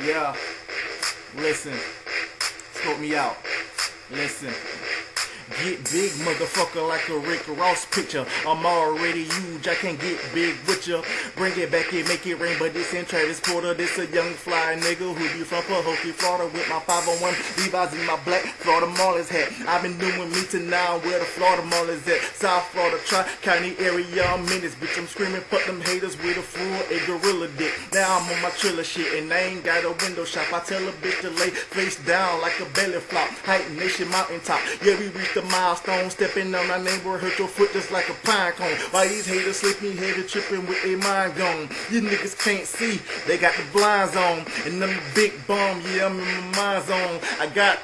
Yeah, listen, scope me out. Listen. Get big, motherfucker, like a Rick Ross picture. I'm already huge, I can't get big with ya. Bring it back and make it rain, but this ain't Travis Porter. This a young fly nigga who be from Pahokee, Florida, with my 501 Levi's in my black Florida Marlins hat. I've been doing me to now where the Florida Marlins at. South Florida, Tri-County area, I'm in this bitch. I'm screaming, fuck them haters with a full a gorilla dick. Now I'm on my Triller shit and I ain't got a window shop. I tell a bitch to lay face down like a belly flop. Height Nation mountaintop. Yeah, we reached the milestone, stepping on our neighbor, hurt your foot just like a pine cone. Why these haters sleeping heavy, tripping with their mind gone? You niggas can't see, they got the blinds on, and them big bomb, yeah, I'm in my mind zone. I got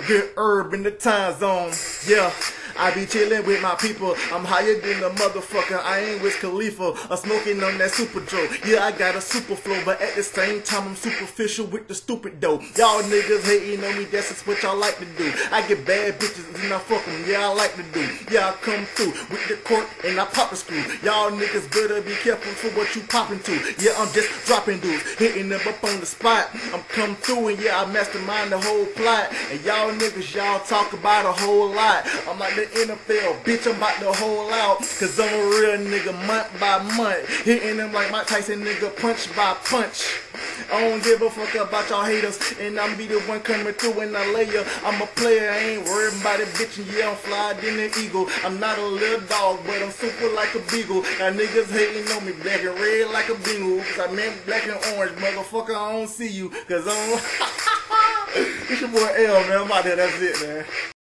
good herb in the time zone, yeah. I be chillin' with my people. I'm higher than a motherfucker. I ain't Wiz Khalifa. I'm smoking on that super dope. Yeah, I got a super flow, but at the same time I'm superficial with the stupid dope. Y'all niggas hating on me, that's just what y'all like to do. I get bad bitches and I fuck them. Yeah, I like to do. Yeah, I come through with the cork and I pop a screw. Y'all niggas better be careful for what you poppin' to. Yeah, I'm just dropping dudes, hitting them up on the spot. I'm come through and yeah, I mastermind the whole plot. And y'all niggas, y'all talk about a whole lot. I'm like the NFL, bitch, I'm about to hold out, cause I'm a real nigga month by month, hitting them like Mike Tyson, nigga, punch by punch. I don't give a fuck about y'all haters, and I'm be the one coming through and I lay ya. I'm a player, I ain't worried about it, bitch, and yeah, I'm fly than an eagle. I'm not a little dog, but I'm super like a beagle. Now niggas hating on me, black and red like a beagle, cause I meant black and orange, motherfucker, I don't see you, cause I'm... It's your boy L, man, I'm out there, that's it, man.